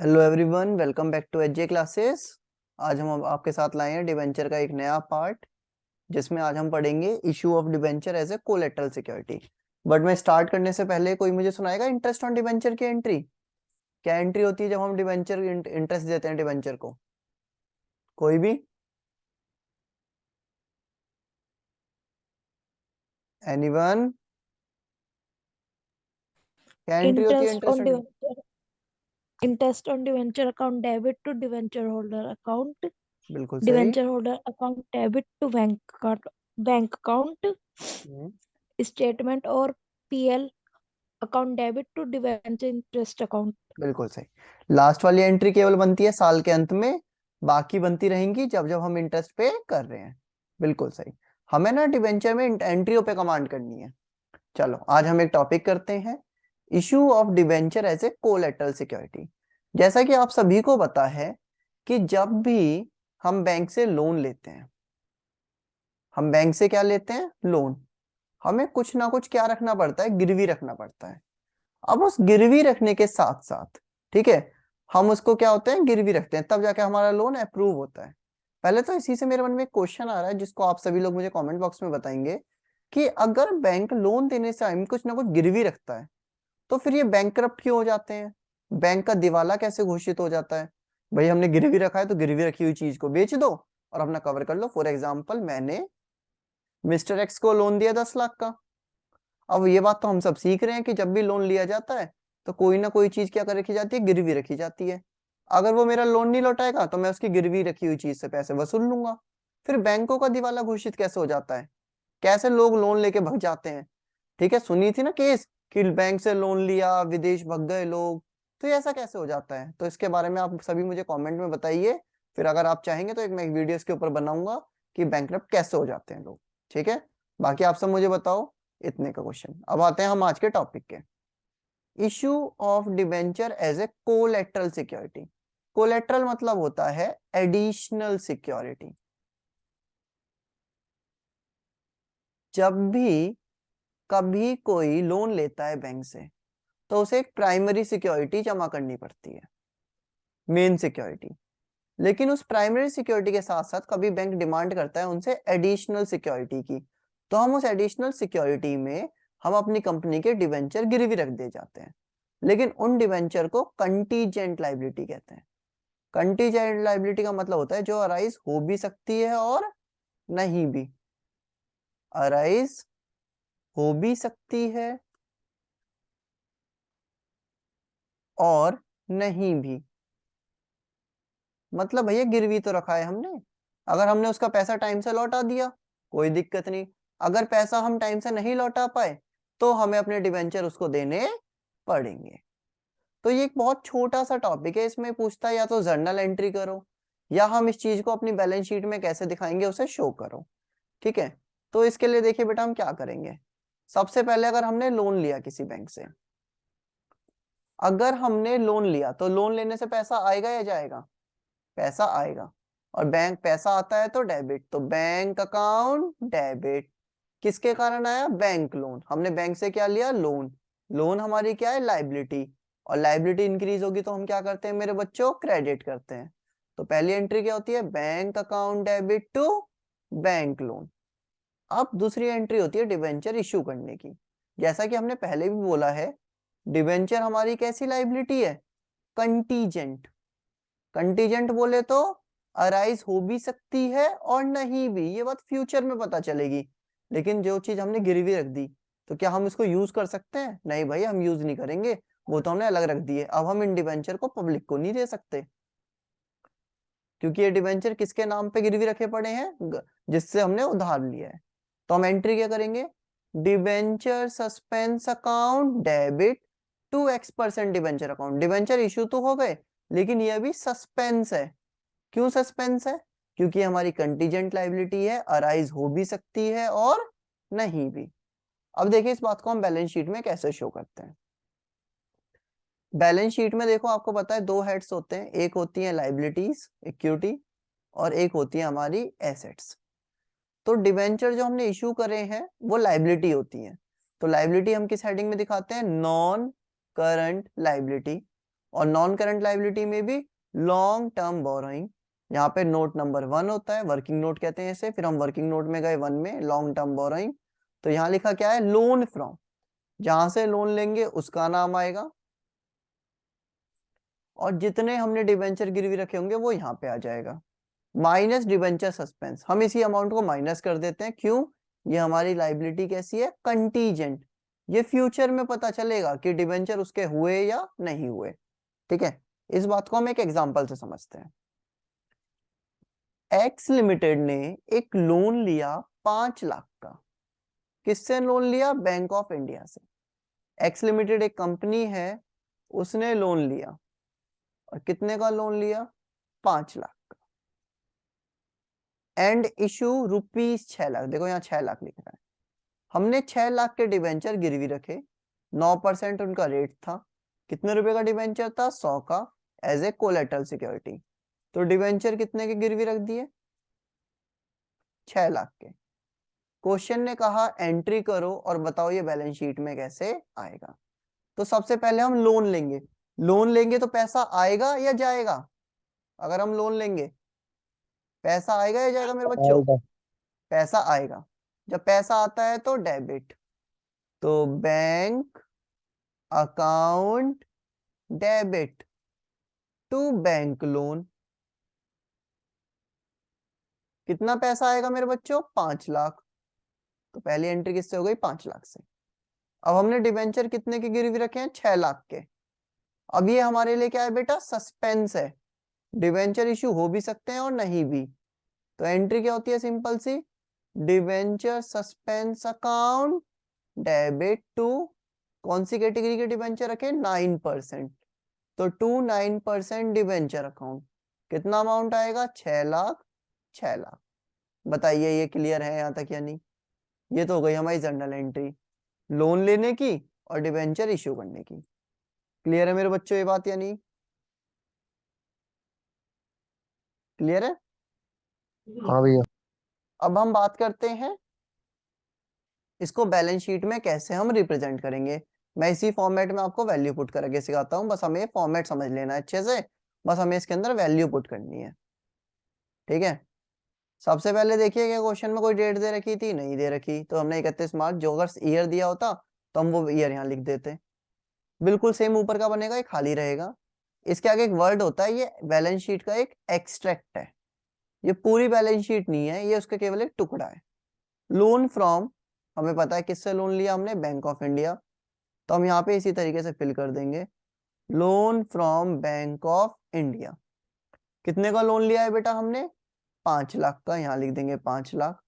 Hello everyone, welcome back to HJ classes. आज हम आपके साथ लाए हैं डिबेंचर का एक नया पार्ट, जिसमें आज हम पढ़ेंगे issue of debenture as a collateral security. But मैं स्टार्ट करने से पहले कोई मुझे सुनाएगा इंटरेस्ट ऑन डिबेंचर की एंट्री। क्या एंट्री होती है जब हम डिबेंचर इंटरेस्ट देते हैं डिबेंचर को? कोई भी? एनीवन? क्या एंट्री होती है Interest interest on on? debenture. Interest on debenture account debit to debenture holder account. बिल्कुल सही। Debenture holder account debit to bank account. Bank account hmm, statement और PL account debit to debenture interest account. बिल्कुल सही। Last वाली entry केवल बनती है साल के अंत में, बाकी बनती रहेंगी जब जब हम इंटरेस्ट पे कर रहे हैं। बिल्कुल सही। हमें ना डिबेंचर में एंट्रियों पे कमांड करनी है। चलो आज हम एक टॉपिक करते हैं, issue of debenture as a collateral security. जैसा कि आप सभी को पता है कि जब भी हम बैंक से लोन लेते हैं, हम बैंक से क्या लेते हैं? लोन। हमें कुछ ना कुछ क्या रखना पड़ता है? गिरवी रखना पड़ता है। अब उस गिरवी रखने के साथ साथ, ठीक है, हम उसको क्या होते हैं? गिरवी रखते हैं, तब जाके हमारा लोन अप्रूव होता है। पहले तो इसी से मेरे मन में एक क्वेश्चन आ रहा है, जिसको आप सभी लोग मुझे कमेंट बॉक्स में बताएंगे कि अगर बैंक लोन देने से टाइम कुछ ना कुछ गिरवी रखता है, तो फिर ये बैंकरप्ट क्यों हो जाते हैं? बैंक का दिवाला कैसे घोषित हो जाता है? भाई हमने गिरवी रखा है तो गिरवी रखी हुई चीज को बेच दो और अपना कवर कर लो। फॉर एग्जाम्पल, मैंने मिस्टर एक्स को लोन दिया 10 लाख का। अब ये बात तो हम सब सीख रहे हैं कि जब भी लोन लिया जाता है तो कोई ना कोई चीज क्या कर रखी जाती है? गिरवी रखी जाती है। अगर वो मेरा लोन नहीं लौटाएगा तो मैं उसकी गिरवी रखी हुई चीज से पैसे वसूल लूंगा। फिर बैंकों का दिवाला घोषित कैसे हो जाता है? कैसे लोग लोन लेके भग जाते हैं? ठीक है, सुनी थी ना केस कि बैंक से लोन लिया, विदेश भग गए लोग। तो ये ऐसा कैसे हो जाता है? तो इसके बारे में आप सभी मुझे कमेंट में बताइए। फिर अगर आप चाहेंगे तो मैं एक वीडियो इसके ऊपर बनाऊंगा कि बैंकरप्ट कैसे हो जाते हैं लोग। ठीक है, बाकी आप सब मुझे बताओ। इतने का क्वेश्चन। अब आते हैं हम आज के टॉपिक के, issue of debenture as a collateral security. Collateral मतलब होता है एडिशनल सिक्योरिटी। जब भी कभी कोई लोन लेता है बैंक से, तो उसे एक प्राइमरी सिक्योरिटी जमा करनी पड़ती है, मेन सिक्योरिटी। लेकिन उस प्राइमरी सिक्योरिटी के साथ साथ कभी बैंक डिमांड करता है उनसे एडिशनल सिक्योरिटी की, तो हम उस एडिशनल सिक्योरिटी में हम अपनी कंपनी के डिवेंचर गिरवी रख दे जाते हैं। लेकिन उन डिवेंचर को कंटीजेंट लाइबिलिटी कहते हैं। कंटीजेंट लाइबिलिटी का मतलब होता है जो अराइज हो भी सकती है और नहीं भी। अराइज हो भी सकती है और नहीं भी। मतलब भैया गिरवी तो रखा है हमने, अगर हमने उसका पैसा टाइम से लौटा दिया कोई दिक्कत नहीं। अगर पैसा हम टाइम से नहीं लौटा पाए तो हमें अपने डिबेंचर उसको देने पड़ेंगे। तो ये एक बहुत छोटा सा टॉपिक है, इसमें पूछता है या तो जर्नल एंट्री करो या हम इस चीज को अपनी बैलेंस शीट में कैसे दिखाएंगे उसे शो करो। ठीक है, तो इसके लिए देखिए बेटा हम क्या करेंगे। सबसे पहले अगर हमने लोन लिया किसी बैंक से, अगर हमने लोन लिया तो लोन लेने से पैसा आएगा या जाएगा? पैसा आएगा। और बैंक पैसा आता है तो डेबिट, तो बैंक अकाउंट डेबिट। किसके कारण आया? Bank loan. हमने बैंक से क्या लिया? लोन। लोन हमारी क्या है? लाइबिलिटी। और लाइबिलिटी इंक्रीज होगी तो हम क्या करते हैं मेरे बच्चों? क्रेडिट करते हैं। तो पहली एंट्री क्या होती है? Bank account debit to bank loan. अब दूसरी एंट्री होती है डिबेंचर इशू करने की। जैसा कि हमने पहले भी बोला है, डिबेंचर हमारी कैसी लाइबिलिटी है? कंटीजेंट। कंटीजेंट बोले तो अराइज हो भी सकती है और नहीं भी, ये बात फ्यूचर में पता चलेगी। लेकिन जो चीज हमने गिरवी रख दी, तो क्या हम इसको यूज कर सकते हैं? नहीं भाई, हम यूज नहीं करेंगे, वो तो हमने अलग रख दिए। अब हम इन डिबेंचर को पब्लिक को नहीं दे सकते, क्योंकि ये डिबेंचर किसके नाम पे गिरवी रखे पड़े हैं? जिससे हमने उधार लिया है। तो हम एंट्री क्या करेंगे? Debenture suspense account debit to X% debenture account. Debenture issue तो हो गए, लेकिन ये अभी सस्पेंस है। क्यों सस्पेंस है? क्योंकि हमारी कंटीजेंट लाइबिलिटी है, अराइज हो भी सकती है और नहीं भी। अब देखिए इस बात को हम बैलेंस शीट में कैसे शो करते हैं। बैलेंस शीट में देखो, आपको पता है दो हेड्स होते हैं, एक होती है लाइबिलिटीज इक्विटी और एक होती है हमारी एसेट्स। तो डिबेंचर जो हमने इशू करे हैं वो लाइबिलिटी होती है। तो लाइबिलिटी हम किस हेडिंग में दिखाते हैं? Non current liability. और नॉन करंट लाइबिलिटी में भी लॉन्ग टर्म बोरोइंग। यहाँ पे नोट नंबर 1 होता है, वर्किंग नोट कहते हैं इसे, फिर हम वर्किंग नोट में गए 1 में लॉन्ग टर्म बोरोइंग, तो यहाँ लिखा क्या है, लोन फ्रॉम, जहां से लोन लेंगे उसका नाम आएगा, और जितने हमने डिबेंचर गिरवी रखे होंगे वो यहाँ पे आ जाएगा, माइनस डिबेंचर सस्पेंस। हम इसी अमाउंट को माइनस कर देते हैं, क्यों, ये हमारी लाइबिलिटी कैसी है, कंटीजेंट, ये फ्यूचर में पता चलेगा कि डिबेंचर उसके हुए या नहीं हुए। ठीक है, इस बात को हम एक एग्जांपल से समझते हैं। एक्स लिमिटेड ने एक लोन लिया 5 लाख का। किससे लोन लिया, बैंक ऑफ इंडिया से। एक्स लिमिटेड एक कंपनी है, उसने लोन लिया, और कितने का लोन लिया, 5 लाख का। एंड इशू रुपीज 6 लाख, देखो यहाँ 6 लाख लिख रहा है। हमने 6 लाख के डिबेंचर गिरवी रखे, 9% उनका रेट था। कितने रुपए का डिबेंचर था, 100 का, एज ए कोलेटरल सिक्योरिटी। तो डिबेंचर कितने के गिरवी रख दिए, 6 लाख के। क्वेश्चन ने कहा एंट्री करो और बताओ ये बैलेंस शीट में कैसे आएगा। तो सबसे पहले हम लोन लेंगे। लोन लेंगे तो पैसा आएगा या जाएगा, अगर हम लोन लेंगे पैसा आएगा या जाएगा मेरे बच्चों, पैसा आएगा। जब पैसा आता है तो डेबिट, तो bank account debit to bank loan. कितना पैसा आएगा मेरे बच्चों, 5 लाख। तो पहली एंट्री किससे हो गई, 5 लाख से। अब हमने डिबेंचर कितने के गिरवी रखे हैं, 6 लाख के। अब ये हमारे लिए क्या है बेटा, सस्पेंस है। डिबेंचर इशू हो भी सकते हैं और नहीं भी। तो एंट्री क्या होती है, सिंपल सी, debenture suspense account debit to, कौन सी कैटेगरी के डिबेंचर रखे, 9%, तो टू 9% डिबेंचर अकाउंट। कितना अमाउंट आएगा, 6 लाख, 6 लाख। बताइए ये क्लियर है यहाँ तक या नहीं। ये तो हो गई हमारी जनरल एंट्री, लोन लेने की और डिबेंचर इश्यू करने की। क्लियर है मेरे बच्चों ये बात या नहीं, क्लियर है। हाँ भैया। अब हम बात करते हैं इसको बैलेंस शीट में कैसे हम रिप्रेजेंट करेंगे। मैं इसी फॉर्मेट में आपको वैल्यू पुट करके सिखाता हूँ, बस हमें ये फॉर्मेट समझ लेना है अच्छे से, बस हमें इसके अंदर वैल्यू पुट करनी है। ठीक है, सबसे पहले देखिए क्या क्वेश्चन में कोई डेट दे रखी थी, नहीं दे रखी, तो हमने 31 मार्च, जो अगर ईयर दिया होता तो हम वो ईयर यहाँ लिख देते। बिल्कुल सेम ऊपर का बनेगा, ये खाली रहेगा। इसके आगे एक वर्ड होता है, ये बैलेंस शीट का एक एक्सट्रैक्ट है, ये पूरी बैलेंस शीट नहीं है, ये उसका केवल एक टुकड़ा है। लोन फ्रॉम, हमें पता है किससे लोन लिया हमने, बैंक ऑफ इंडिया, तो हम यहाँ पे इसी तरीके से फिल कर देंगे, loan from bank of India. कितने का लोन लिया है बेटा हमने, 5 लाख का, यहाँ लिख देंगे 5 लाख।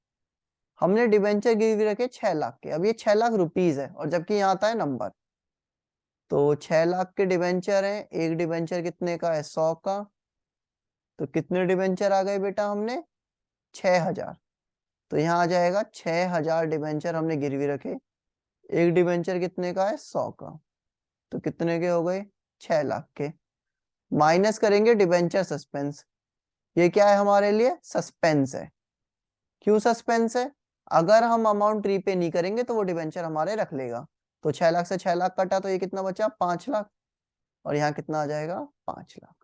हमने डिबेंचर गिरवी रखे 6 लाख के, अब ये 6 लाख रुपीज है, और जबकि यहाँ आता है नंबर, तो 6 लाख के डिबेंचर है, एक डिबेंचर कितने का है, 100 का, तो कितने डिबेंचर आ गए बेटा हमने, 6000। तो यहाँ आ जाएगा 6000 डिबेंचर हमने गिरवी रखे, एक डिबेंचर कितने का है, 100 का, तो कितने के हो गए, 6 लाख के। माइनस करेंगे डिबेंचर सस्पेंस, ये क्या है हमारे लिए, सस्पेंस है। क्यों सस्पेंस है, अगर हम अमाउंट रीपे नहीं करेंगे तो वो डिबेंचर हमारे रख लेगा। तो 6 लाख से 6 लाख कटा तो ये कितना बचा, 5 लाख, और यहाँ कितना आ जाएगा, 5 लाख।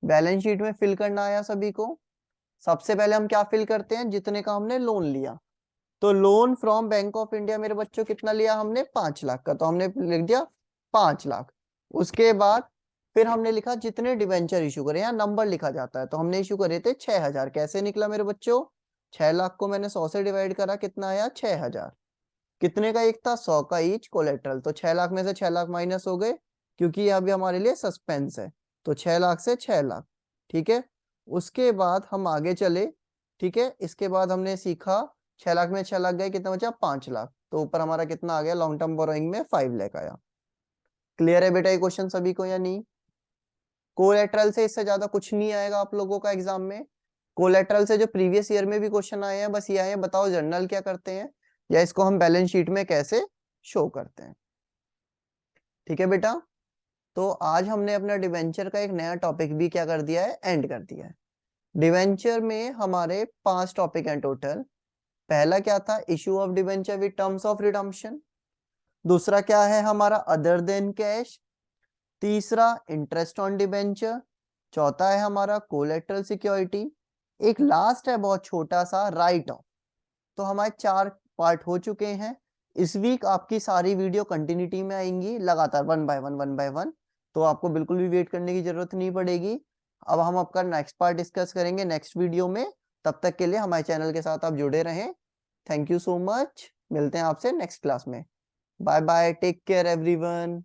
बैलेंस शीट में फिल करना आया सभी को। सबसे पहले हम क्या फिल करते हैं, जितने का हमने लोन लिया, तो loan from bank of India मेरे बच्चों कितना लिया हमने, 5 लाख का, तो हमने लिख दिया 5 लाख। उसके बाद फिर हमने लिखा जितने डिबेंचर इशू करे, यहाँ नंबर लिखा जाता है, तो हमने इशू करे थे 6000। कैसे निकला मेरे बच्चों, 6 लाख को मैंने 100 से डिवाइड करा, कितना आया, 6000। कितने का एक था, 100 का ईच कोलेटरल, तो 6 लाख में से 6 लाख माइनस हो गए, क्योंकि ये अभी हमारे लिए सस्पेंस है, तो 6 लाख से 6 लाख। ठीक है, उसके बाद हम आगे चले। ठीक है, इसके बाद हमने सीखा 6 लाख में 6 लाख गए, कितना बचा, 5 लाख, तो ऊपर हमारा कितना आ गया, लॉन्ग टर्म बोरोइंग में 5 लाख आया। क्लियर है बेटा ये क्वेश्चन सभी को या नहीं। कोलेटरल से इससे ज्यादा कुछ नहीं आएगा आप लोगों का एग्जाम में। कोलेटरल से जो प्रीवियस ईयर में भी क्वेश्चन आए हैं बस ये आए हैं, बताओ जर्नल क्या करते हैं, या इसको हम बैलेंस शीट में कैसे शो करते हैं। ठीक है बेटा, तो आज हमने अपना डिवेंचर का एक नया टॉपिक भी क्या कर दिया है, एंड कर दिया है। डिवेंचर में हमारे 5 टॉपिक हैं टोटल। पहला क्या था, issue of debenture with terms of redemption. दूसरा क्या है हमारा, अदर देन कैश। तीसरा इंटरेस्ट ऑन डिबेंचर, चौथा है हमारा कोलेटरल सिक्योरिटी, एक लास्ट है बहुत छोटा सा राइट ऑफ। तो हमारे 4 पार्ट हो चुके हैं। इस वीक आपकी सारी वीडियो कंटिन्यूटी में आएंगी लगातार 1 बाय 1, तो आपको बिल्कुल भी वेट करने की जरूरत नहीं पड़ेगी। अब हम आपका नेक्स्ट पार्ट डिस्कस करेंगे नेक्स्ट वीडियो में। तब तक के लिए हमारे चैनल के साथ आप जुड़े रहें। थैंक यू सो मच, मिलते हैं आपसे नेक्स्ट क्लास में। Bye bye, take care everyone.